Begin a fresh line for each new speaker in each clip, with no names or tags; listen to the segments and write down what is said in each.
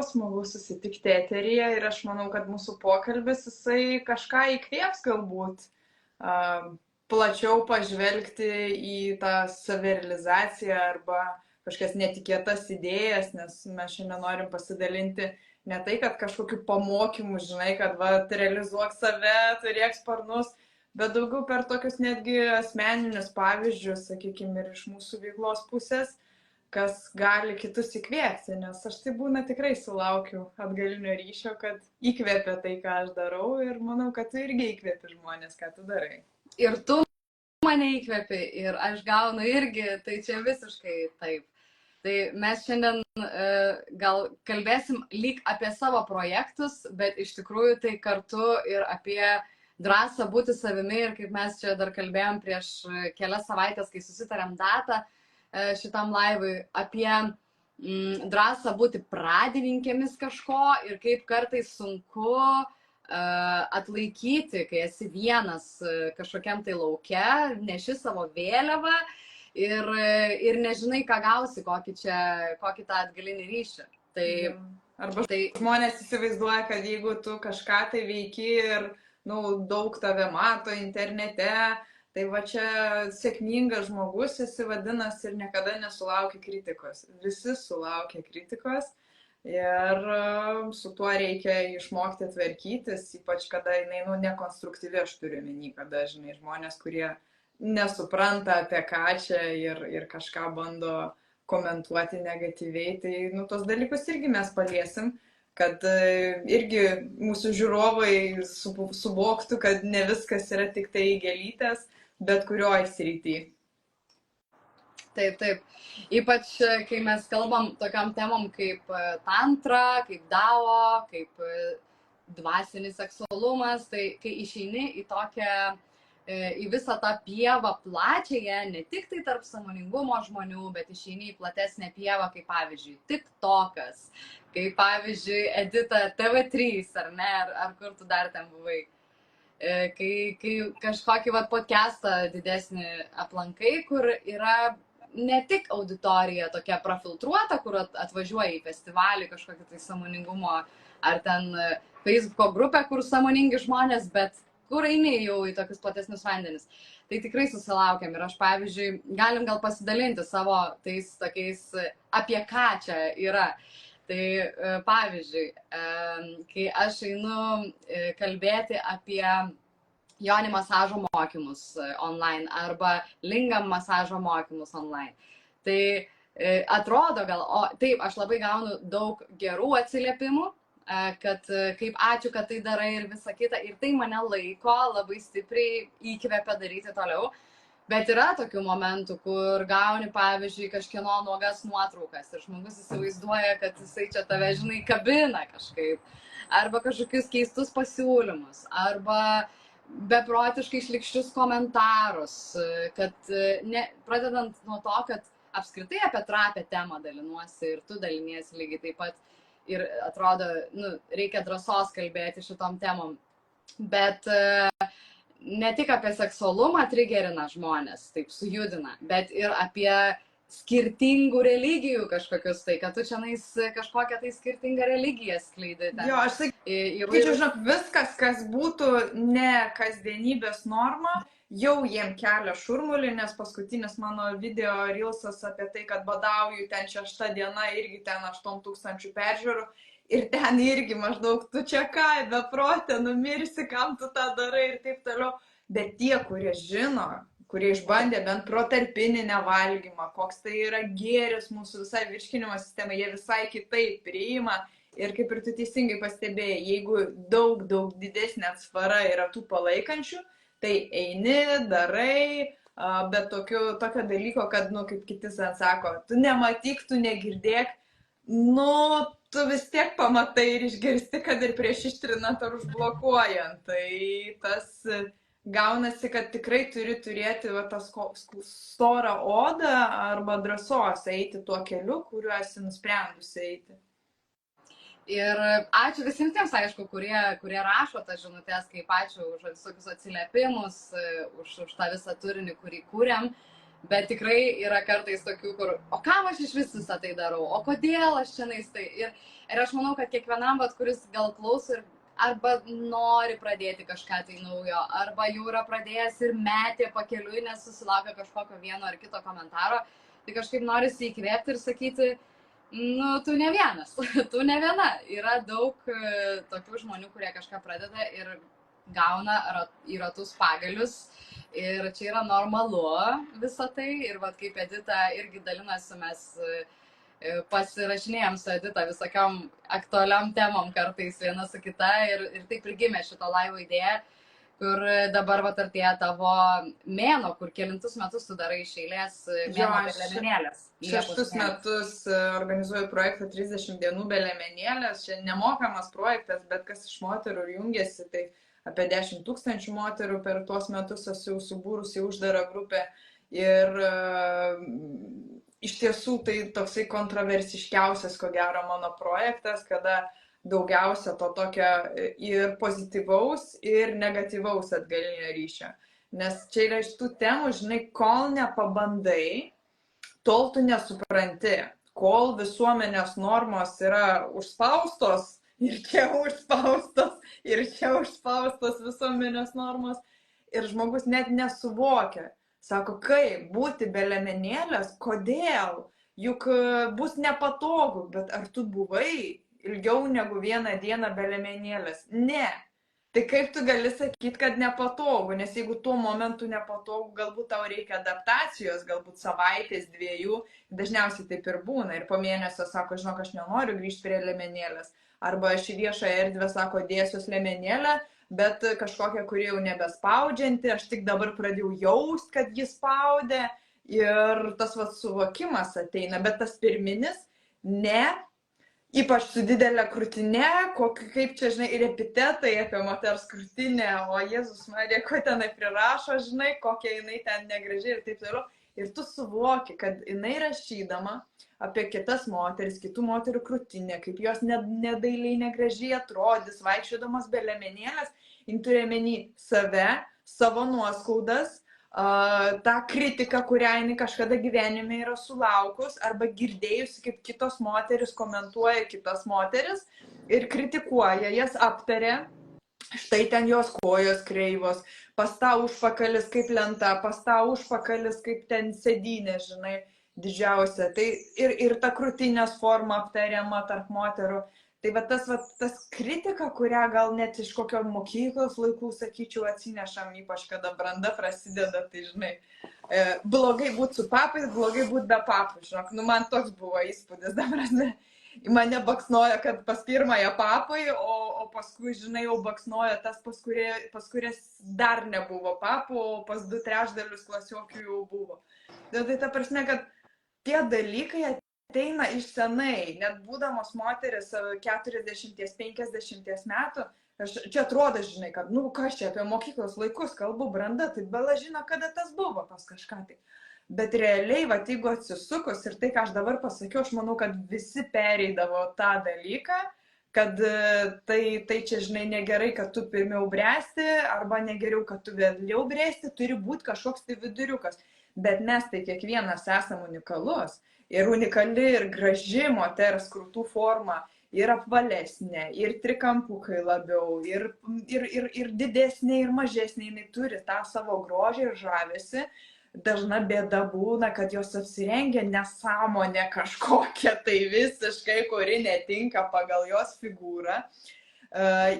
smagu susitikti eteryje ir aš manau, kad mūsų pokalbis jisai kažką įkvėps galbūt plačiau pažvelgti į tą savirealizaciją arba kažkokias netikėtas idėjas, nes mes šiandien norim pasidalinti ne tai, kad kažkokiu pamokymu, žinai, kad va, realizuok save, turėk sparnus, bet daugiau per tokius netgi asmeninius pavyzdžius, sakykime, ir iš mūsų veiklos pusės, kas gali kitus įkvėpti, nes aš tai būna tikrai sulaukiu atgalinio ryšio, kad įkvėpia tai, ką aš darau ir manau, kad tu irgi įkvėpi žmonės, ką tu darai.
Ir tu mane įkvėpi ir aš gaunu irgi, tai čia visiškai taip. Tai mes šiandien gal kalbėsim lyg apie savo projektus, bet iš tikrųjų tai kartu ir apie drąsą būti savimi ir kaip mes čia dar kalbėjom prieš kelias savaitės, kai susitarėm datą šitam laivui, apie drąsą būti pradininkėmis kažko ir kaip kartais sunku atlaikyti, kai esi vienas kažkokiam tai lauke, neši savo vėliavą ir nežinai, ką gausi, kokį tą atgalinį ryšį.
Arba žmonės įsivaizduoja, kad jeigu tu kažką tai veiki ir daug tave mato internete, tai va čia sėkmingas žmogus esi vadinasi ir niekada nesulaukia kritikos. Visi sulaukia kritikos ir su tuo reikia išmokti tvarkytis, ypač kada jinai nekonstruktyvi, aš turiu omeny, kada žinai žmonės, kurie nesupranta apie ką čia ir kažką bando komentuoti negatyviai, tai tos dalykus irgi mes paliesim, kad irgi mūsų žiūrovai suvoktų, kad ne viskas yra tik tai gėlytės, bet kurioj srity.
Taip. Ypač, kai mes kalbam tokiam temom kaip tantra, kaip dao, kaip dvasinis seksualumas, tai kai išeini į visą tą pievą plačiąją, ne tik tai tarp sąmoningumo žmonių, bet išeini į platesnę pievą, kaip pavyzdžiui TikTokas, kaip pavyzdžiui Edita TV3, ar ne, ar kur tu dar ten buvai. Kai kažkokį podcastą didesnį aplankai, kur yra ne tik auditorija tokia profiltruota, kur atvažiuoja į festivalį kažkokį tai sąmoningumo, ar ten Facebooko grupę, kur sąmoningi žmonės, bet kur eini jau į tokius platesnius vandenis. Tai tikrai susilaukiam ir aš, pavyzdžiui, galim gal pasidalinti savo tais tokiais, apie ką čia yra. Tai pavyzdžiui, kai aš einu kalbėti apie joni masažo mokymus online arba lingam masažo mokymus online, tai atrodo gal, taip, aš labai gaunu daug gerų atsiliepimų, kad kaip ačiū, kad tai darai ir visa kita, ir tai mane laiko labai stipriai įkvepia daryti toliau. Bet yra tokių momentų, kur gauni, pavyzdžiui, kažkieno nuogas nuotraukas ir žmogus įsivaizduoja, kad jisai čia tave, žinai, kabina kažkaip, arba kažkokius keistus pasiūlymus, arba beprotiškai šlykščius komentarus, kad pradedant nuo to, kad apskritai apie trapią temą dalinuosi ir tu daliniesi lygiai taip pat ir atrodo, reikia drąsos kalbėti šitom temom, bet ne tik apie seksualumą trigerina žmonės, taip sujudina, bet ir apie skirtingų religijų kažkokius tai, kad tu čianais kažkokią tai skirtingą religiją skleidi.
Jo, aš sakyčiau, žinok, viskas, kas būtų ne kasdienybės norma, jau jiem kelia šurmulį, nes paskutinis mano video reelsas apie tai, kad badauju ten 6 diena, irgi ten 8000 peržiūrų. Ir ten irgi maždaug, tu čia ką, beprotė, numirsi, kam tu tą darai ir taip toliau. Bet tie, kurie žino, kurie išbandė bent protarpinį nevalgymą, koks tai yra gėris mūsų visai virškinimo sistemai, jie visai kitaip priima. Ir kaip ir tu teisingai pastebėjai, jeigu daug didesnė atsvara yra tų palaikančių, tai eini, darai, bet tokio dalyko, kad, kaip kiti sako, tu nematyk, tu negirdėk, tu vis tiek pamatai ir išgirsti, kad ir prieš ištrinant ar užblokuojant. Tai tas gaunasi, kad tikrai turi turėti tas storą odą arba drąsos eiti tuo keliu, kuriuo esi nusprendusi eiti.
Ir ačiū visiems tiems, aišku, kurie rašo tas žinutės, kaip ačiū už visokius atsiliepimus, už tą visą turinį, kurį kūrėm. Bet tikrai yra kartais tokių, kur, o kam aš iš vis visą tai darau, o kodėl aš čia tai. Ir aš manau, kad kiekvienam, kuris gal klauso ir arba nori pradėti kažką tai naujo, arba jau yra pradėjęs ir metė pakeliui, nes susilaukia kažkokio vieno ar kito komentaro, tai kažkaip norisi įkvėpti ir sakyti, nu, tu ne vienas, tu ne viena. Yra daug tokių žmonių, kurie kažką pradeda ir gauna į ratus pagalius. Ir čia yra normalu visą tai. Ir kaip Edita irgi dalinasi, mes pasirašinėjom su Edita visokiom aktualiom temom kartais viena su kita. Ir taip ir gimė šito laivo idėja, kur dabar artėja tavo mėnuo, kur kelintus metus tu darai iš eilės mėnuo be liemenėlės.
6 metus organizuoju projektą 30 dienų be liemenėlės. Čia nemokamas projektas, bet kas iš moterų jungiasi, tai apie 10 000 moterų per tuos metus esu jau subūrusi uždarą grupę. Ir iš tiesų tai toksai kontroversiškiausias, ko gero, mano projektas, kada daugiausia to tokio ir pozityvaus, ir negatyvaus atgalinio ryšio. Nes čia yra iš tų temų, žinai, kol nepabandai, tol tu nesupranti, kol visuomenės normos yra užspaustos, ir čia užspaustos visuomenės normos, ir žmogus net nesuvokia. Sako, kaip būti be liemenėlės, kodėl? Juk bus nepatogu, bet ar tu buvai ilgiau negu vieną dieną be liemenėlės? Ne. Tai kaip tu gali sakyti, kad nepatogu, nes jeigu tuo momentu nepatogu, galbūt tau reikia adaptacijos, galbūt savaitės, 2, dažniausiai taip ir būna. Ir po mėnesio sako, žinok, aš nenoriu grįžti prie liemenėlės. Arba aš į viešą erdvę, sako, dėsiuos liemenėlę, bet kažkokia, kuri jau nebespaudžianti, aš tik dabar pradėjau jaust, kad jis spaudė ir tas suvokimas ateina, bet tas pirminis, ne, ypač su didelė krūtinė, kaip čia, žinai, ir epitetai apie moters krūtinę, o Jėzus Marija, ko tenai prirašo, žinai, kokia jinai ten negraži ir taip toliau. Ir tu suvoki, kad jinai rašydama apie kitas moteris, kitų moterų krūtinę, kaip jos nedailiai negražiai atrodys, vaikščiodamas be liemenėlės, jin turi omeny save, savo nuoskaudas, tą kritiką, kurią jinai kažkada gyvenime yra sulaukus, arba girdėjusi, kaip kitos moteris komentuoja kitas moteris ir kritikuoja, jas aptaria. Štai ten jos kojos kreivos, pas tą užpakalis kaip lenta, pas tą užpakalis kaip ten sėdynė, žinai, didžiausia. Tai ir ta krūtinės forma aptariama tarp moterų. Tai tas kritika, kurią gal net iš kokio mokyklos laikų, sakyčiau, atsinešam, ypač kada branda prasideda, tai žinai, blogai būti su papais, blogai būti be papų, žinok. Nu, man toks buvo įspūdis, dabar, ne. Mane baksnoja, kad pas pirmąją papai, o paskui, žinai, jau baksnoja tas, pas kurias dar nebuvo papų, o pas 2/3 klasiokių jau buvo. Tai ta prasme, kad tie dalykai ateina iš senai, net būdamos moteris 40-50 metų, čia atrodo, žinai, kad, nu, kas čia apie mokyklos laikus kalbu, branda, tai bela žino, kada tas buvo pas kažką tai. Bet realiai, jeigu atsisukus ir tai, ką aš dabar pasakiau, aš manau, kad visi pereidavo tą dalyką, kad tai čia, žinai, negerai, kad tu pirmiau bręsti, arba negeriau, kad tu vėliau bręsti, turi būti kažkoks tai viduriukas. Bet mes tai kiekvienas esam unikalus. Ir unikali, ir graži moters krūtų forma, ir apvalesnė, ir trikampukai labiau, ir didesnė, ir mažesnė, jinai turi tą savo grožį ir žavesi. Dažna bėda būna, kad jos apsirengia nesąmonė kažkokia tai visiškai, kuri netinka pagal jos figūrą.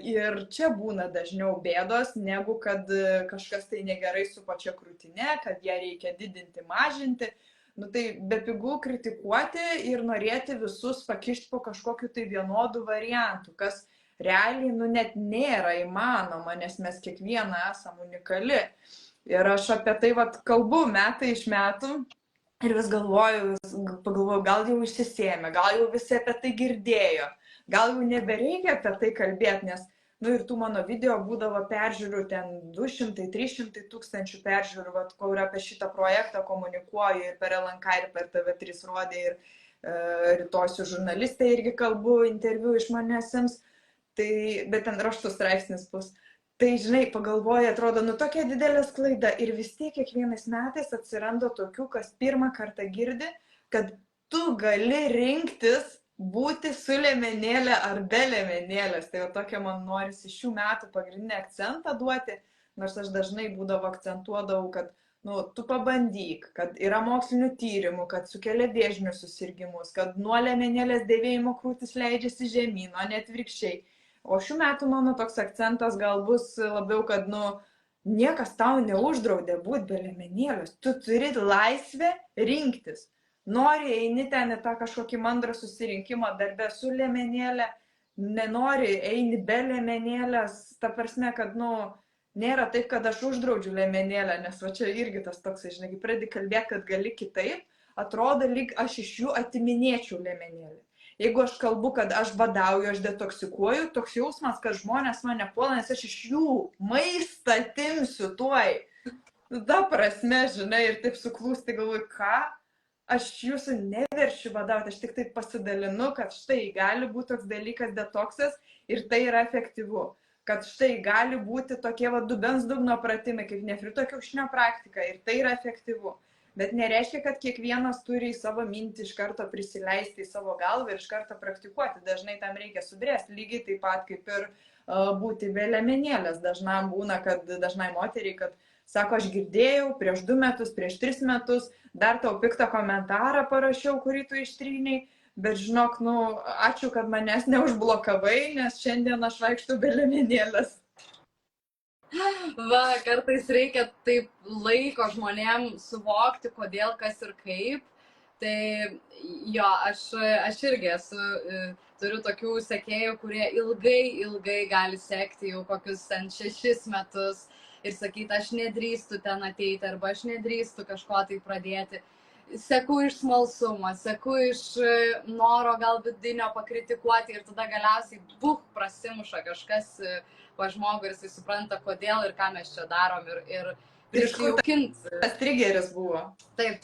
Ir čia būna dažniau bėdos, negu kad kažkas tai negerai su pačia krūtinė, kad ją reikia didinti, mažinti. Nu tai be pigų kritikuoti ir norėti visus pakišti po kažkokiu tai vienodų variantų, kas realiai net nėra įmanoma, nes mes kiekviena esam unikali. Ir aš apie tai kalbu metai iš metų ir vis pagalvoju, gal jau išsisėmė, gal jau visi apie tai girdėjo, gal jau nebereikia apie tai kalbėti, nes, ir tų mano video būdavo peržiūrų, ten 200-300 tūkstančių peržiūrų, kur apie šitą projektą komunikuoju ir per LNK, ir per TV3 rodė, ir rytoj su žurnalistai irgi kalbu, interviu iš manęs ims, bet ten raštų straipsnis bus. Tai, žinai, pagalvoja, atrodo, nu tokia didelė sklaida ir vis tiek kiekvienais metais atsiranda tokių, kas pirmą kartą girdi, kad tu gali rinktis būti su liemenėlė ar be liemenėlės. Tai jau tokia man norisi šių metų pagrindinį akcentą duoti, nors aš dažnai būdavo akcentuodavau, kad nu, tu pabandyk, kad yra mokslinių tyrimų, kad sukelia vėžinius susirgymus, kad nuo liemenėlės dėvėjimo krūtis leidžiasi žemyn, o net virkščiai. O šių metų mano toks akcentas gal bus labiau, kad, nu, niekas tau neuždraudė būti be liemenėlės. Tu turi laisvę rinktis. Nori eini ten į tą kažkokį mandrą susirinkimą darbę su liemenėlė, nenori eini be liemenėlės, ta prasme, kad, nu, nėra taip, kad aš uždraudžiu liemenėlę, nes va čia irgi tas toks, žinai, kai pradedi kalbėti, kad gali kitaip, atrodo, lyg aš iš jų atiminėčiau liemenėlę. Jeigu aš kalbu, kad aš badauju, aš detoksikuoju, toks jausmas, kad žmonės mane puola, nes aš iš jų maistą atimsiu tuoj. Ta prasme, žinai, ir taip suklūsti galvoju, ką? Aš jūsų neveršiu badauti, aš tik taip pasidalinu, kad štai gali būti toks dalykas detoksas ir tai yra efektyvu. Kad štai gali būti tokie va dubens dugno pratimai, kaip nefrito kiaušinio praktika ir tai yra efektyvu. Bet nereiškia, kad kiekvienas turi į savo mintį iš karto prisileisti į savo galvą ir iš karto praktikuoti. Dažnai tam reikia subrėsti, lygiai taip pat kaip ir būti be liemenėlės. Dažnam būna, kad dažnai moteriai, kad sako, aš girdėjau prieš 2 metus, prieš 3 metus, dar tau piktą komentarą parašiau, kurį tu ištryniai, bet žinok, nu, ačiū, kad manęs neužblokavai, nes šiandien aš vaikštu be liemenėlės.
Va, kartais reikia taip laiko žmonėm suvokti, kodėl, kas ir kaip. Tai jo, aš irgi turiu tokių sekėjų, kurie ilgai gali sekti jau kokius 6 metus ir sakyti, aš nedrįstu ten ateiti arba aš nedrįstu kažko tai pradėti. Seku iš smalsumo, seku iš noro gal vidinio pakritikuoti ir tada galiausiai prasimuša kažkas po žmogų ir jisai supranta, kodėl ir ką mes čia darom ir prisijaukinti.
Tas trigeris buvo.
Taip.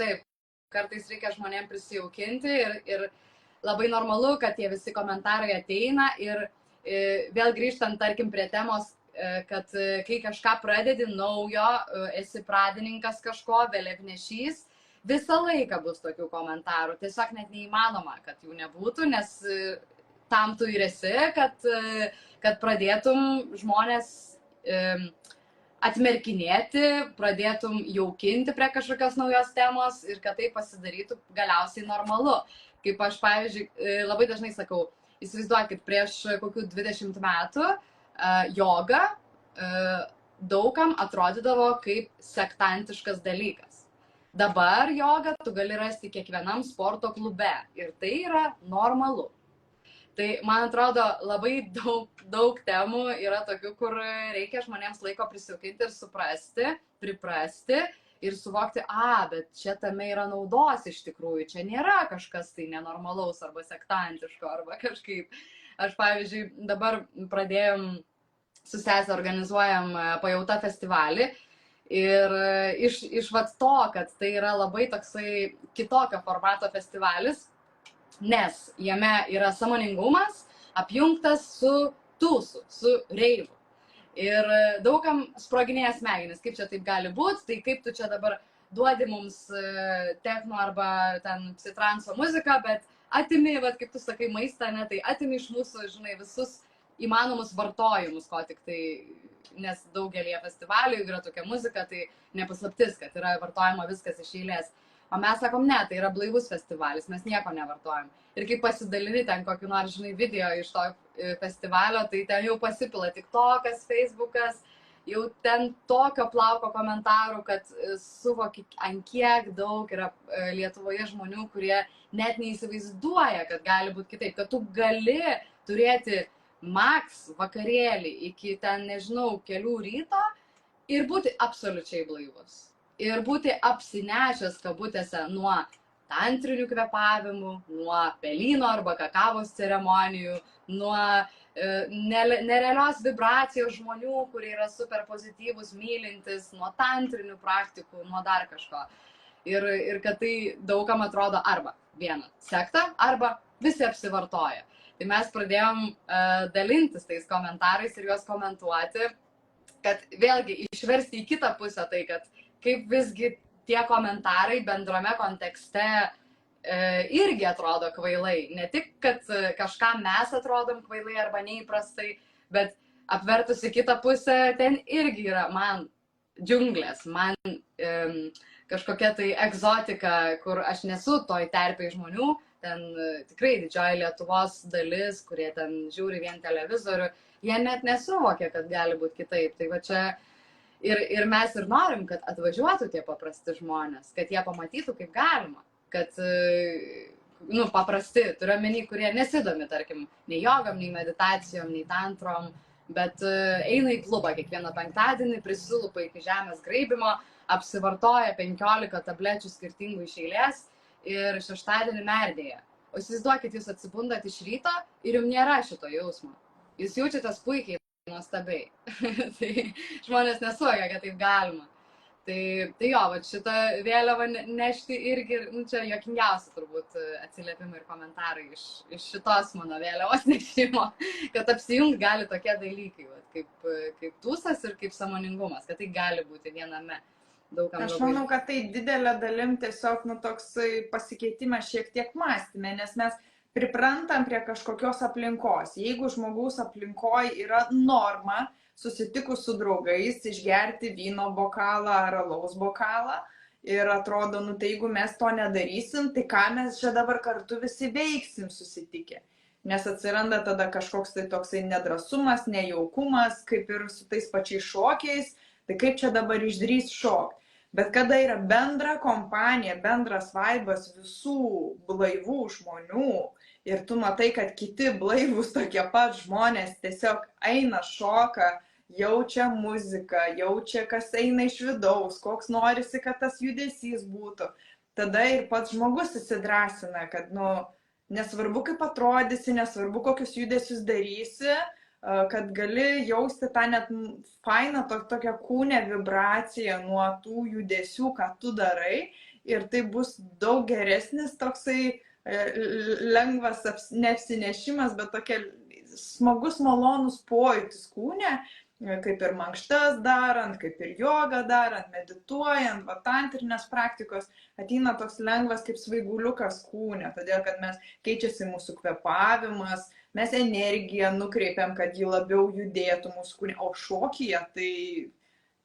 Kartais reikia žmonėm prisijaukinti ir labai normalu, kad tie visi komentarai ateina ir vėl grįžtant, tarkim, prie temos, kad kai kažką pradedi naujo, esi pradininkas kažko, vėliavnešys, visą laiką bus tokių komentarų. Tiesiog net neįmanoma, kad jų nebūtų, nes tam tu ir esi, kad pradėtum žmonės atmerkinėti, pradėtum jaukinti prie kažkokios naujos temos ir kad tai pasidarytų galiausiai normalu. Kaip aš, pavyzdžiui, labai dažnai sakau, įsivaizduokit, prieš kokių 20 metų joga daugam atrodydavo kaip sektantiškas dalykas. Dabar jogą tu gali rasti kiekvienam sporto klube ir tai yra normalu. Tai, man atrodo, labai daug temų yra tokių, kur reikia žmonėms laiko prisijaukinti ir suprasti, priprasti ir suvokti, bet čia tame yra naudos iš tikrųjų, čia nėra kažkas tai nenormalaus arba sektantiško arba kažkaip. Aš, pavyzdžiui, dabar pradėjom su sese organizuojam Pajauta festivalį ir iš vat to, kad tai yra labai toksai kitokio formato festivalis, nes jame yra sąmoningumas apjungtas su tūsu, su reivu. Ir daugam sproginėja smegenis, kaip čia taip gali būti, tai kaip tu čia dabar duodi mums techno arba ten psitranso muziką, bet atimi, vat, kaip tu sakai, maistą, ne, tai atimi iš mūsų, žinai, visus įmanomus vartojimus, ko tik tai, nes daugelie festivalių yra tokia muzika, tai nepaslaptis, kad yra vartojama viskas iš eilės. O mes sakom, ne, tai yra blaivus festivalis, mes nieko nevartojam. Ir kai pasidalini ten kokį nors, žinai, video iš to festivalio, tai ten jau pasipila TikTokas, Facebookas, jau ten tokio plauko komentarų, kad suvoki, ant kiek daug yra Lietuvoje žmonių, kurie net neįsivaizduoja, kad gali būti kitaip, kad tu gali turėti maks vakarėlį iki ten, nežinau, kelių ryto ir būti absoliučiai blaivus. Ir būti apsinešęs kabutėse nuo tantrinių kvėpavimų, nuo pelyno arba kakavos ceremonijų, nuo nerealios vibracijos žmonių, kurie yra super pozityvus, mylintis, nuo tantrinių praktikų, nuo dar kažko. Ir kad tai daugam atrodo arba viena sekta, arba visi apsivartoja. Tai mes pradėjom dalintis tais komentarais ir juos komentuoti. kad vėlgi išversti į kitą pusę tai, kad kaip visgi tie komentarai bendrame kontekste irgi atrodo kvailai. Ne tik, kad kažkam mes atrodom kvailai arba neįprastai, bet apvertus į kitą pusę, ten irgi yra man džiunglės, man kažkokia tai egzotika, kur aš nesu toj terpėj žmonių, ten tikrai didžioji Lietuvos dalis, kurie ten žiūri vien televizorių, jie net nesuvokia, kad gali būti kitaip. Tai va čia ir mes ir norim, kad atvažiuotų tie paprasti žmonės, kad jie pamatytų, kaip galima. Kad, paprasti, turiu omeny, kurie nesidomi, tarkim, nei jogam, nei meditacijom, nei tantrom, bet eina į klubą kiekvieną penktadienį, prisilupa iki žemės graibimo, apsivartoja 15 tablečių skirtingų iš eilės ir šeštadienį merdėja. O įsivaizduokit, jūs atsibundat iš ryto ir jums nėra šito jausmo. Jūs jaučiatės puikiai, nuostabiai. Tai žmonės nesuvokia, kad taip galima. Tai jo, va šitą vėliavą nešti irgi, čia juokingiausia turbūt atsiliepimai ir komentarai iš šitos mano vėliavos nešimo, kad apsijungt gali tokie dalykai, va, kaip tūsas ir kaip sąmoningumas, kad tai gali būti viename.
Aš manau, kad tai didelė dalim tiesiog toksai pasikeitimas šiek tiek mąstyme, nes mes priprantam prie kažkokios aplinkos. Jeigu žmogaus aplinkoje yra norma, susitikus su draugais, išgerti vyno bokalą ar alaus bokalą ir atrodo, tai jeigu mes to nedarysim, tai ką mes čia dabar kartu visi veiksim susitikę. Nes atsiranda tada kažkoks tai toksai nedrasumas, nejaukumas, kaip ir su tais pačiais šokiais, tai kaip čia dabar išdrįs šokti. Bet kada yra bendra kompanija, bendras vaibas visų blaivų žmonių ir tu matai, kad kiti blaivūs tokie pat žmonės tiesiog eina šoka, jaučia muziką, jaučia, kas eina iš vidaus, koks norisi, kad tas judesys būtų. Tada ir pats žmogus įsidrasina, kad nesvarbu kaip atrodysi, nesvarbu kokius judesius darysi, kad gali jausti tą net fainą tokią kūnę vibraciją nuo tų judesių, ką tu darai, ir tai bus daug geresnis toksai lengvas neapsinešimas, bet tokia smagus, malonus pojūtis kūne, kaip ir mankštas darant, kaip ir jogą darant, medituojant, tantrinės praktikos, ateina toks lengvas kaip svaiguliukas kūne, todėl kad mes keičiasi mūsų kvėpavimas, mes energiją nukreipiam, kad ji labiau judėtų mūsų kūne, o šokyje tai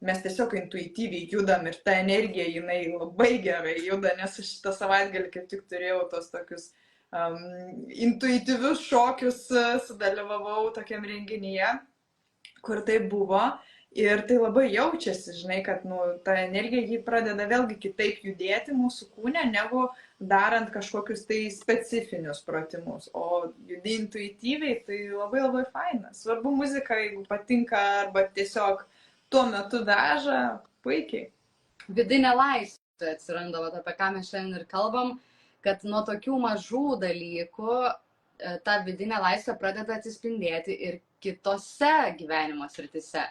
mes tiesiog intuityviai judam ir ta energija, jinai labai gerai juda, nes aš šitą savaitgalį kaip tik turėjau tos tokius intuityvius šokius, sudalyvavau tokiam renginyje, kur tai buvo ir tai labai jaučiasi, žinai, kad ta energija jį pradeda vėlgi kitaip judėti mūsų kūne, negu darant kažkokius tai specifinius pratimus, o judi intuityviai, tai labai labai faina. Svarbu muzika, jeigu patinka arba tiesiog tuo metu veža, puikiai.
Vidinė laisvė atsiranda, apie ką mes šiandien ir kalbam, kad nuo tokių mažų dalykų ta vidinė laisvė pradeda atsispindėti ir kitose gyvenimo srityse.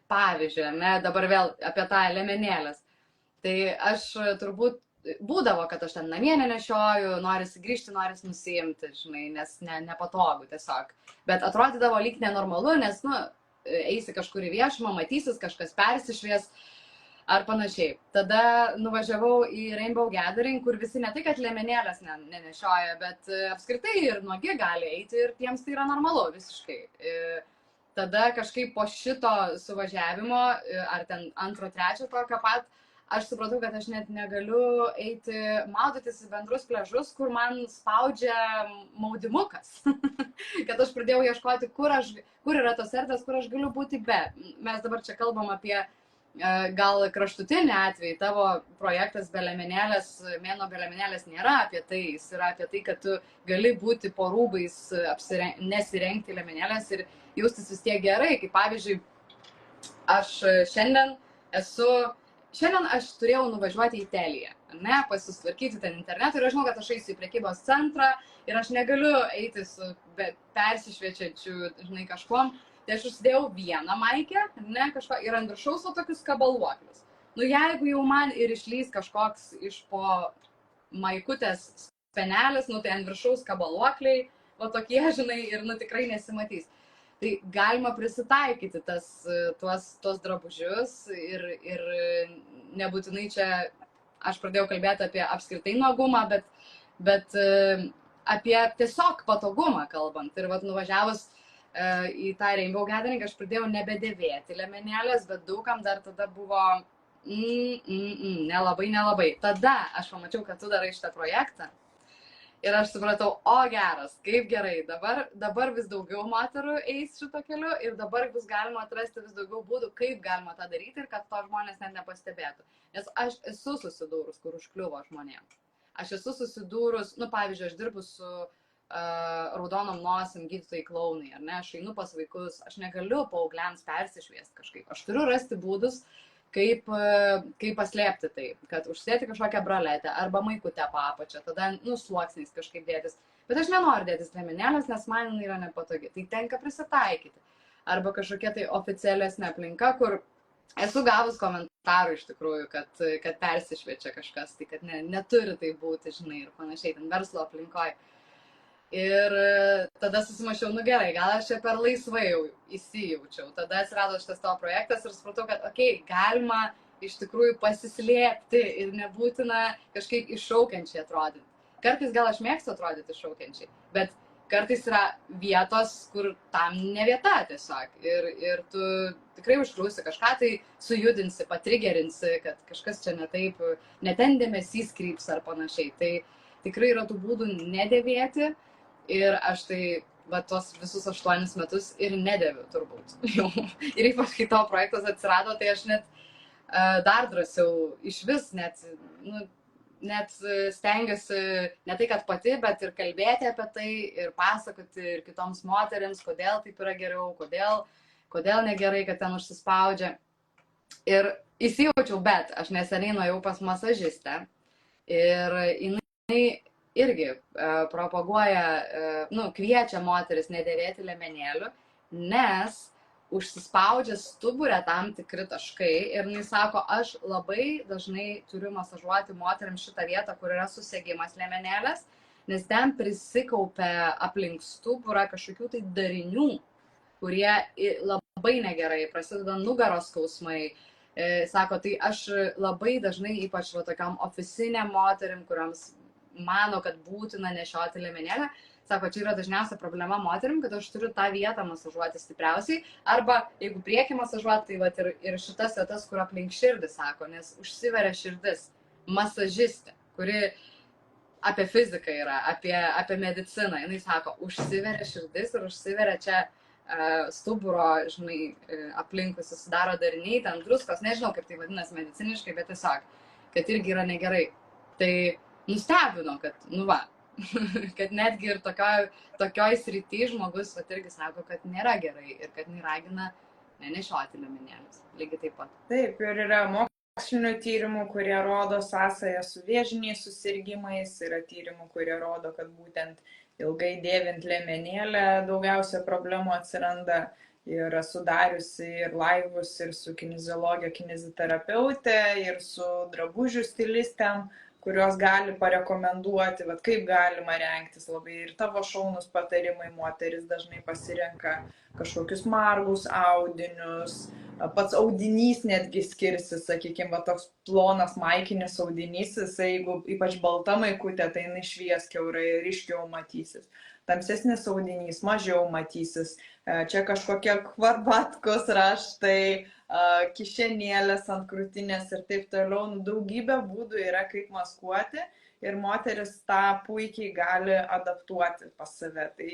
Pavyzdžiui, dabar vėl apie tą liemenėlės. Tai aš turbūt būdavo, kad aš ten namie nenešioju, norisi grįžti, norisi nusiimti, žinai, nes nepatogu tiesiog. Bet atrodydavo lyg nenormalu, nes, eisi kažkur į viešumą, matysis, kažkas persišvies ar panašiai. Tada nuvažiavau į Rainbow Gathering, kur visi ne tai, kad liemenėlės nenešioja, bet apskritai ir nuogi gali eiti ir tiems tai yra normalu visiškai. Tada kažkaip po šito suvažiavimo, ar ten antro, trečio tokio pat, aš supratau, kad aš net negaliu eiti maudytis į bendrus pliažus, kur man spaudžia maudimukas. Kad aš pradėjau ieškoti, kur yra tos erdvės, kur aš galiu būti be. Mes dabar čia kalbam apie gal kraštutinį atvejį. Tavo projektas be liemenėlės, mėnuo be liemenėlės nėra apie tai. Jis yra apie tai, kad tu gali būti po rūbais, nesirengti liemenėlės ir jaustis vis tiek gerai. Kaip pavyzdžiui, aš šiandien aš turėjau nuvažiuoti į Teliją, pasistvarkyti ten internetą ir aš žinau, kad aš eisiu į prekybos centrą ir aš negaliu eiti su persišviečiančiu, žinai, kažkuom. Tai aš užsidėjau vieną maikę, ir ant viršaus tokius kabaluoklius. Jeigu jau man ir išlys kažkoks iš po maikutės spenelės, tai ant viršaus kabaluokliai, tokie, žinai, ir tikrai nesimatys. Tai galima prisitaikyti tuos drabužius ir nebūtinai čia, aš pradėjau kalbėti apie apskritai nuogumą, bet apie tiesiog patogumą kalbant. Ir vat nuvažiavus į tą Rainbow Gathering aš pradėjau nebedėvėti liemenėlės, bet daugam dar tada buvo nelabai. Tada aš pamačiau, kad tu darai šitą projektą. Ir aš supratau, o geras, kaip gerai, dabar vis daugiau moterų eis šito keliu ir dabar bus galima atrasti vis daugiau būdų, kaip galima tą daryti ir kad to žmonės net nepastebėtų. Nes aš esu susidūrus, kur užkliuvo žmonėms. Aš esu susidūrus, pavyzdžiui, aš dirbu su raudonom nosim gydytojai klounai, ar ne, aš einu pas vaikus, aš negaliu paaugliams persišviesti kažkaip, aš turiu rasti būdus, kaip paslėpti tai, kad užsidėti kažkokią braletę arba maikutę po apačią, tada sluoksniais kažkaip dėtis. Bet aš nenoriu dėtis liemenėlės, nes man jinai yra nepatogi. Tai tenka prisitaikyti. Arba kažkokia tai oficialesnė aplinka, kur esu gavus komentarų iš tikrųjų, kad persišviečia kažkas, tai kad neturi tai būti, žinai, ir panašiai, ten verslo aplinkoje. Ir tada susimašiau, gerai, gal aš čia per laisvai jau įsijaučiau. Tada atsirado šitas tavo projektas ir supratau, kad galima iš tikrųjų pasislėpti ir nebūtina kažkaip iššaukiančiai atrodyti. Kartais gal aš mėgstu atrodyti iššaukiančiai, bet kartais yra vietos, kur tam ne vieta tiesiog. Ir tu tikrai užkliūsi kažką, tai sujudinsi, patrigerinsi, kad kažkas čia ne taip, ne ten dėmesys kryps ar panašiai. Tai tikrai yra tų būdų nedėvėti. Ir aš tai, tuos visus 8 metus ir nedėviu turbūt. Ir ypač kai tavo projektas atsirado, tai aš net dar drąsiau iš vis net stengiuosi ne tai, kad pati, bet ir kalbėti apie tai ir pasakoti ir kitoms moterims, kodėl taip yra geriau, kodėl negerai, kad ten užsispaudžia. Ir įsijaučiau, bet aš neseniai nuėjau pas masažistę ir jinai irgi propaguoja, kviečia moteris nedėvėti liemenėlių, nes užsispaudžia stuburę tam tikri taškai ir jinai sako, aš labai dažnai turiu masažuoti moteriams šitą vietą, kur yra susegimas liemenėlės, nes ten prisikaupia aplink stuburą kažkokių tai darinių, kurie labai negerai, prasideda nugaros skausmai. Sako, tai aš labai dažnai, ypač tokiam ofisinėm moterim, kuriams mano, kad būtina nešioti liemenėlę. Sako, čia yra dažniausia problema moterim, kad aš turiu tą vietą masažuoti stipriausiai. Arba jeigu priekį masažuoti, tai ir šitas vietas, kur aplink širdį, sako, nes užsiveria širdis. Masažistė, kuri apie fiziką yra, apie mediciną. Jis sako, užsiveria širdis ir užsiveria čia stuburo, žinai, aplinkui susidaro dariniai, ten druskos, nežinau, kaip tai vadinasi mediciniškai, bet tiesiog, kad irgi yra negerai. Tai nustebino, kad, kad netgi ir tokioj srity žmogus irgi sako, kad nėra gerai ir kad neragina nenešioti liemenėlės. Lygiai taip pat.
Taip, ir yra mokslinių tyrimų, kurie rodo sąsają su vėžiniais susirgymais, yra tyrimų, kurie rodo, kad būtent ilgai dėvint liemenėlę daugiausia problemų atsiranda. Ir esu dariusi ir laivus, ir su kineziologė, kineziterapeutė, ir su drabužių stilistėm, kurios gali parekomenduoti, kaip galima rengtis labai. Ir tavo šaunus patarimai, moteris dažnai pasirenka kažkokius margus audinius, pats audinys netgi skirsis, sakykime, toks plonas maikinis audinys, jeigu ypač balta maikutė, tai jinai švies kiaurai ir ryškiau matysis. Tamsesnis audinys mažiau matysis, čia kažkokie kvarbatkos raštai, kišenėlės ant krūtinės ir taip toliau. Daugybė būdų yra, kaip maskuoti ir moteris tą puikiai gali adaptuoti pas save. Tai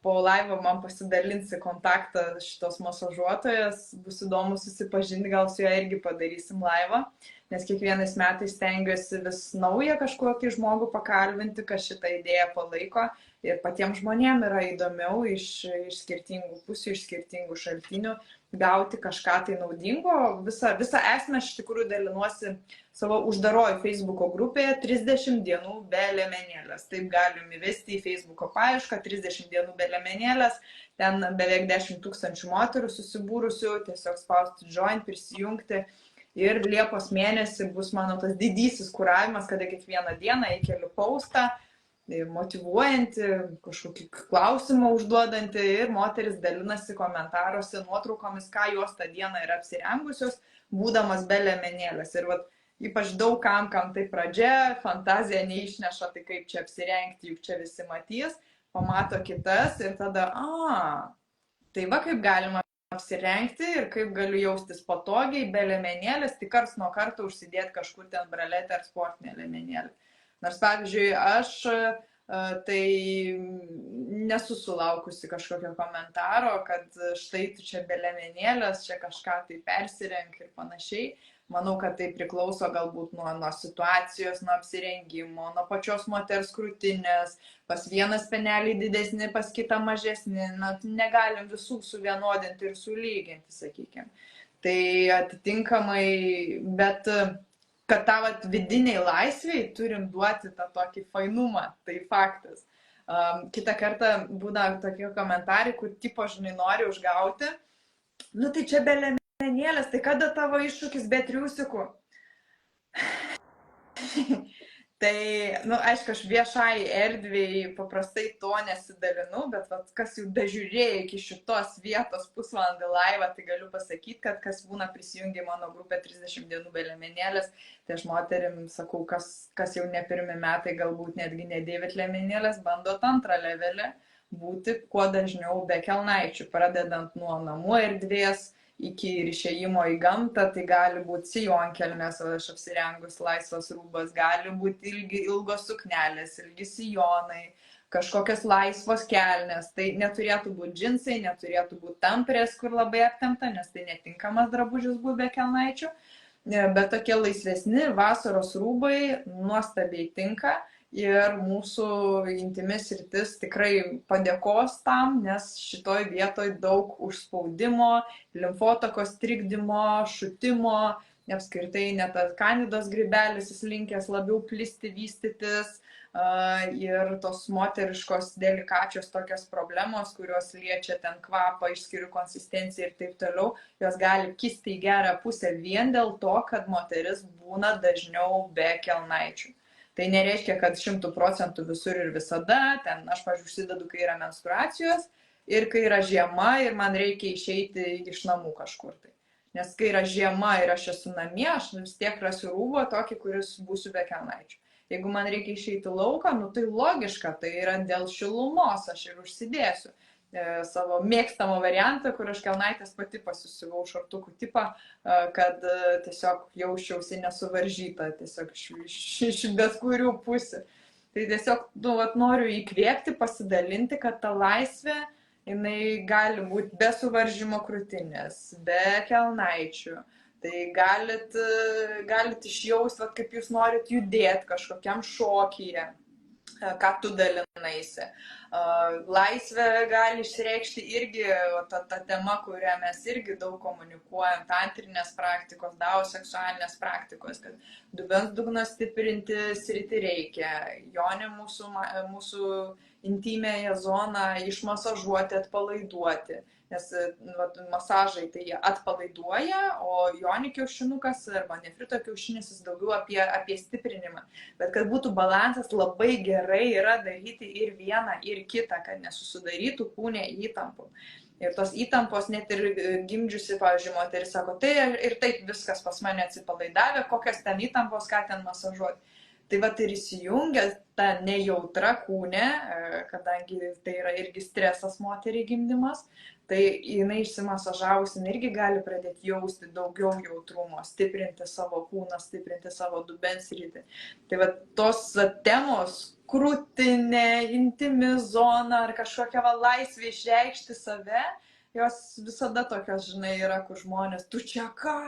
po laivo man pasidalinsi kontaktą šitos masažuotojas, bus įdomu susipažinti, gal su juo irgi padarysim laivą, nes kiekvienais metais stengiuosi vis naują kažkokį žmogų pakalbinti, kas šitą idėją palaiko. Ir patiems žmonėms yra įdomiau iš skirtingų pusių, iš skirtingų šaltinių gauti kažką tai naudingo. Visą esmę aš iš tikrųjų dalinuosi savo uždarojo Facebooko grupėje 30 dienų be liemenėlės. Taip galim įvesti į Facebooko paiešką 30 dienų be liemenėlės. Ten beveik 10 000 moterų susibūrusių, tiesiog spausti join, prisijungti. Ir Liepos mėnesį bus mano tas didysis kuravimas, kada kiekvieną dieną įkeliu postą. motyvuojanti, kažkokį klausimą užduodanti ir moteris dalinasi komentaruose nuotraukomis, ką jos tą dieną yra apsirengusios, būdamas be liemenėlės. Ir vat, ypač daug kam tai pradžia, fantazija neišneša, tai kaip čia apsirengti, juk čia visi matys, pamato kitas ir tada, tai va kaip galima apsirengti ir kaip galiu jaustis patogiai, be liemenėlės, tik karts nuo karto užsidėti kažkur ten braletę ar sportinę liemenėlę. Nors, pavyzdžiui, aš tai nesusilaukusi kažkokio komentaro, kad štai tu čia be liemenėlės, čia kažką tai persirenk ir panašiai. Manau, kad tai priklauso galbūt nuo situacijos, nuo apsirengimo, nuo pačios moters krūtinės, pas vieną spenelį didesnį, pas kitą mažesnį, negalim visų suvienodinti ir sulyginti, sakykime. Tai atitinkamai, bet kad tą vidiniai laisviai turim duoti tą tokį fainumą, tai faktas. Kitą kartą būna tokie komentarai, kur tipo, žinai, nori užgauti, tai čia be liemenėlės, tai kada tavo iššūkis be triusikų? Tai, aišku, aš viešai erdvėj paprastai to nesidalinu, bet kas jau dažiūrėjo iki šitos vietos pusvalandį laivą, tai galiu pasakyti, kad kas būna prisijungia mano grupė 30 dienų be liemenėlės, tai aš moterim sakau, kas jau ne pirmi metai, galbūt netgi nedėvit liemenėlės, bandot antrą levelį būti kuo dažniau be kelnaičių, pradedant nuo namų erdvės, iki ir išėjimo į gamtą, tai gali būti sijonkelnės, aš apsirengus laisvas rūbas, gali būti ilgos suknelės, ilgi sijonai, kažkokios laisvos kelnės, tai neturėtų būti džinsai, neturėtų būti tamprės, kur labai aptempta, nes tai netinkamas drabužis būti be kelnaičių, bet tokie laisvesni vasaros rūbai nuostabiai tinka. Ir mūsų intimi sritis tikrai padėkos tam, nes šitoj vietoj daug užspaudimo, limfotakos trikdymo, šutimo, apskritai net tas kandidos grybelis jis linkęs labiau plisti, vystytis ir tos moteriškos delikačios tokios problemos, kurios liečia ten kvapą, išskirių konsistenciją ir taip toliau, jos gali kisti į gerą pusę vien dėl to, kad moteris būna dažniau be kelnaičių. Tai nereiškia, kad 100% visur ir visada, ten aš, pavyzdžiui, užsidedu, kai yra menstruacijos ir kai yra žiema ir man reikia išeiti iš namų kažkur tai. Nes kai yra žiema ir aš esu namie, aš vis tiek rasiu rūbą tokį, kuris būsiu be kelnaičių. Jeigu man reikia išeiti lauką, tai logiška, tai yra dėl šilumos, aš ir užsidėsiu savo mėgstamą variantą, kur aš kelnaitės pati pasisiuvau šortukų tipą, kad tiesiog jausčiausi nesuvaržyta, tiesiog iš bet kurių pusių. Tai tiesiog noriu įkvėpti, pasidalinti, kad ta laisvė, jinai gali būti be suvaržymo krūtinės, be kelnaičių. Tai galit išjausti, kaip jūs norit judėti kažkokiam šokyje, ką tu dalinaisi. Laisvė gali išreikšti irgi ta tema, kurią mes irgi daug komunikuojam, tantrinės praktikos, dao seksualinės praktikos, kad dubens dugną stiprinti sritį reikia, jonį mūsų intimėje zoną išmasažuoti, atpalaiduoti. Nes masažai tai jie atpalaiduoja, o jonį kiaušinukas arba nefrito kiaušinis jis daugiau apie stiprinimą. Bet kad būtų balansas, labai gerai yra daryti ir vieną, ir kitą, kad nesusidarytų kūne įtampų. Ir tos įtampos net ir gimdžiusi, pavyzdžiui, moteris sako, tai ir taip viskas pas mane atsipalaidavė, kokias ten įtampos, ką ten masažuoti. Tai vat ir įsijungia ta nejautra kūne, kadangi tai yra irgi stresas moteriai gimdymas, tai jinai išsimasažavusi irgi gali pradėti jausti daugiau jautrumo, stiprinti savo kūną, stiprinti savo dubens sritį. Tai vat tos temos, krūtinė, intimi zona ar kažkokia laisvė išreikšti save, jos visada tokios, žinai, yra, kur žmonės, tu čia ką?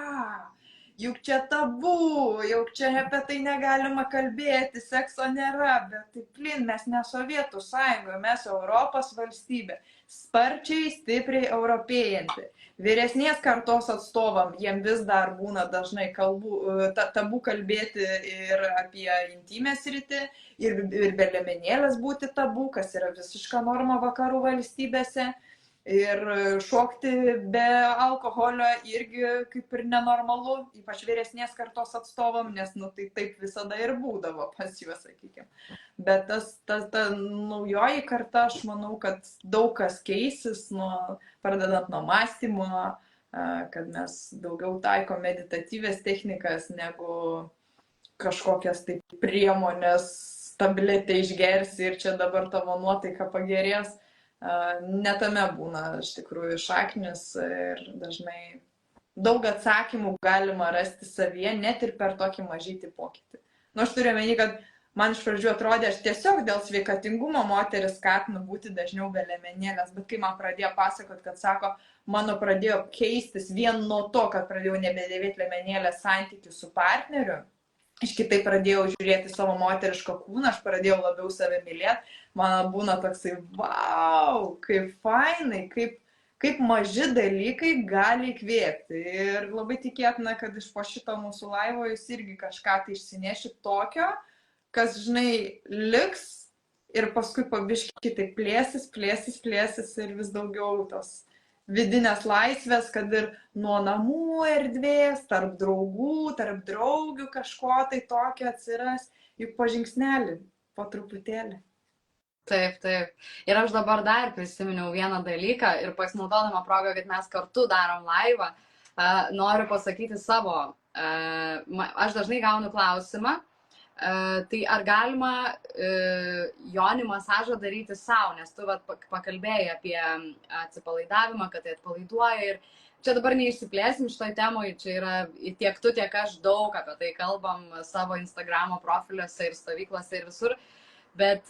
Juk čia tabu, juk čia apie tai negalima kalbėti, sekso nėra, bet taip, mes ne Sovietų sąjungoje, mes Europos valstybė, sparčiai, stipriai europėjanti. Vyresnės kartos atstovam, jiem vis dar būna dažnai tabu kalbėti ir apie intimę sritį, ir be liemenėlės būti tabu, kas yra visiška norma vakarų valstybėse. Ir šokti be alkoholio irgi kaip ir nenormalu, ypač vyresnės kartos atstovam, nes nu, tai taip visada ir būdavo pas juos, sakykime. Bet ta naujoji karta, aš manau, kad daug kas keisis, pradedant nuo mąstymo, kad mes daugiau taiko meditatyvės technikas negu kažkokias tai priemonės, tabletę išgersi ir čia dabar tavo nuotaika pagerės. Netame būna iš tikrųjų šaknis ir dažnai daug atsakymų galima rasti savyje, net ir per tokį mažytį pokytį. Aš turiu omeny, kad man iš pradžių atrodė, aš tiesiog dėl sveikatingumo moteris skatinu būti dažniau be liemenėlės, bet kai man pradėjo pasakot, kad sako, mano pradėjo keistis vien nuo to, kad pradėjau nebedėvėti liemenėlės santykių su partneriu, aš kitaip pradėjau žiūrėti savo moterišką kūną, aš pradėjau labiau save mylėti, man būna toksai, wow, kaip fainai, kaip maži dalykai gali įkvėpti. Ir labai tikėtina, kad iš po šito mūsų laivo jūs irgi kažką tai išsinešit tokio, kas, žinai, liks ir paskui pabiški tai plėsis ir vis daugiau tos vidinės laisvės, kad ir nuo namų erdvės, tarp draugų, tarp draugių kažko tai tokio atsiras, juk po žingsnelį, po truputėlį.
Taip. Ir aš dabar dar prisiminiau vieną dalyką ir pasinaudodama progą, kad mes kartu darom laivą, noriu pasakyti savo. Aš dažnai gaunu klausimą, tai ar galima jonį masažą daryti savo, nes tu pakalbėjai apie atsipalaidavimą, kad tai atpalaiduoja ir čia dabar neišsiplėsim šitoj temoj, čia yra tiek tu, tiek aš daug apie tai kalbam savo Instagramo profiliuose ir stovyklose ir visur, bet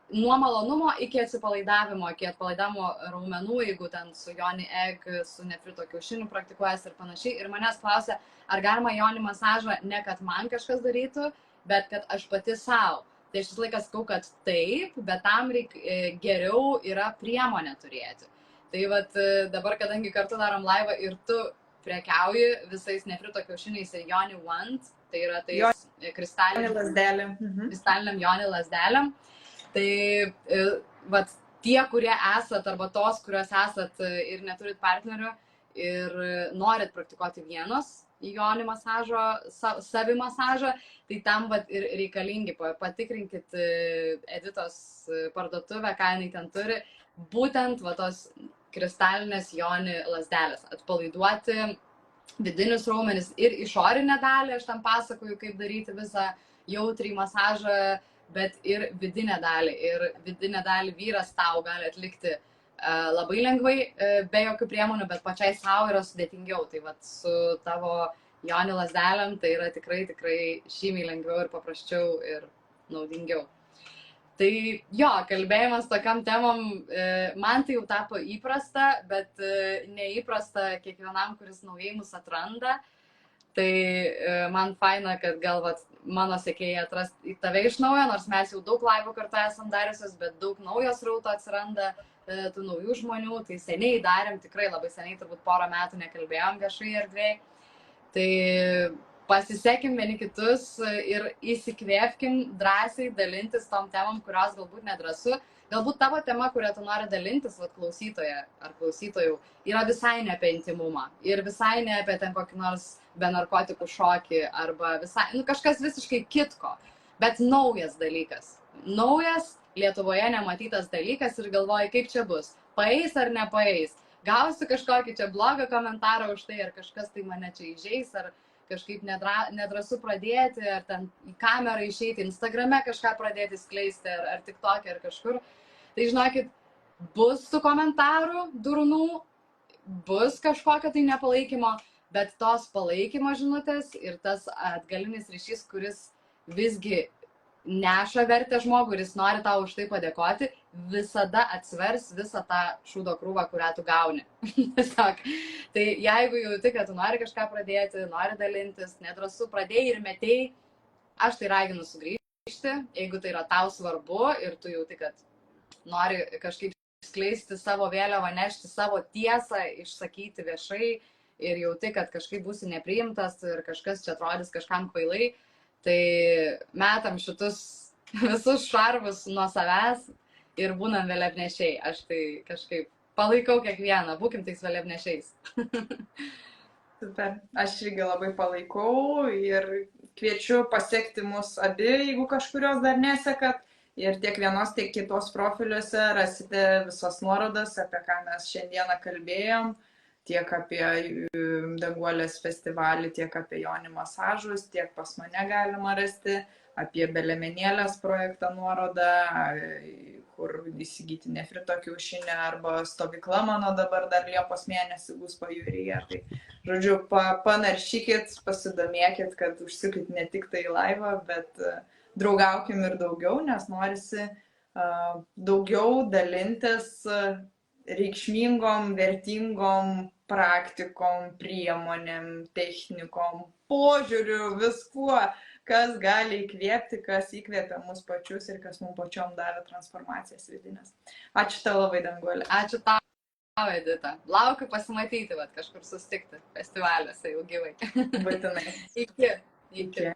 nuo malonumo iki atsipalaidavimo, iki atpalaidavimo raumenų, jeigu ten su Joni Egg, su nefrito kiaušiniu praktikuojas ir panašiai, ir manęs klausia, ar galima jonį masažą ne kad man kažkas darytų, bet kad aš pati savo. Tai aš vis laiką sakau, kad taip, bet tam geriau yra priemonę turėti. Tai vat dabar, kadangi kartu darom laivą ir tu prekiauji visais nefrito kiaušiniais ir Joni Want, tai yra kristaliniam Joni lasdelėm, tai vat tie, kurie esat, arba tos, kurios esat ir neturit partnerių ir norit praktikuoti vienos jonį masažo, savimasažą, tai tam vat ir reikalingi. Patikrinkit Editos parduotuvę, ką jinai ten turi, būtent va tos kristalinės jonį lasdelės, atpalaiduoti vidinius raumenis ir išorinę dalį, aš tam pasakoju, kaip daryti visą jautrį masažą, bet ir vidinę dalį. Ir vidinę dalį vyras tau gali atlikti labai lengvai, be jokių priemonių, bet pačiai savo yra sudėtingiau. Tai vat su tavo jonį lasdelėm tai yra tikrai žymiai lengviau ir paprasčiau ir naudingiau. Tai jo, kalbėjimas tokiam temom, man tai jau tapo įprasta, bet neįprasta kiekvienam, kuris naujai mus atranda. Tai man faina, kad gal mano sekėjai atras į tave iš naujo, nors mes jau daug laivų kartu esam dariusios, bet daug naujos rauto atsiranda, tų naujų žmonių, tai seniai darėm, tikrai labai seniai, turbūt porą metų nekalbėjom viešai erdvėj. Tai pasisekim vieni kitus ir įsikvėpkim drąsiai dalintis tom temom, kurios galbūt nedrąsu. Galbūt tavo tema, kurią tu nori dalintis, klausytoja ar klausytojų, yra visai ne apie intimumą ir visai ne apie ten kokį nors be narkotikų šokį arba visai, kažkas visiškai kitko, bet naujas dalykas. Naujas, Lietuvoje nematytas dalykas ir galvoji, kaip čia bus, paeis ar nepaeis, gausiu kažkokį čia blogą komentarą už tai, ar kažkas tai mane čia įžeis, ar kažkaip nedrąsu pradėti, ar ten į kamerą išeiti, Instagrame kažką pradėti skleisti, ar TikTok'e, ar kažkur. Tai žinokit, bus tų komentarų, durnų, bus kažkokio tai nepalaikymo, bet tos palaikymo žinutės ir tas atgalinis ryšys, kuris visgi neša vertę žmogų ir jis nori tau už tai padėkoti, visada atsvers visą tą šūdo krūvą, kurią tu gauni. Tiesiog. Tai jeigu jauti, kad tu nori kažką pradėti, nori dalintis, nedrąsu, pradėjai ir metėjai, aš tai raginu sugrįžti, jeigu tai yra tau svarbu ir tu jauti, kad nori kažkaip skleisti savo vėliavą, nešti savo tiesą, išsakyti viešai ir jauti, kad kažkaip būsi nepriimtas ir kažkas čia atrodys kažkam kvailai, tai metam šitus visus šarvus nuo savęs ir būnam vėliavnešiai. Aš tai kažkaip palaikau kiekvieną, būkim tais vėliavnešiais.
Super. Aš irgi labai palaikau ir kviečiu pasiekti mus abi, jeigu kažkurios dar nesekat. Ir tiek vienos, tiek kitos profiliuose rasite visas nuorodas, apie ką mes šiandieną kalbėjom, tiek apie Danguolės festivalį, tiek apie Jonį masažus, tiek pas mane galima rasti, apie Belemenėlės projektą nuorodą, kur įsigyti nefrito kiaušinį arba stovykla mano dabar dar Liepos mėnesį bus pajūryje. Tai, žodžiu, panaršykit, pasidomėkit, kad užsukit ne tik tai į laivą, bet draugaukim ir daugiau, nes norisi daugiau dalintis reikšmingom, vertingom praktikom, priemonėm, technikom, požiūriu, viskuo, kas gali įkvėpti, kas įkvėpia mus pačius ir kas mums pačiom davė transformacijas vidinės. Ačiū tau labai, Danguolė.
Ačiū tau, Edita. Laukiu pasimatyti, kažkur susitikti festivaliuose jau gyvai.
Būtinai.
Iki.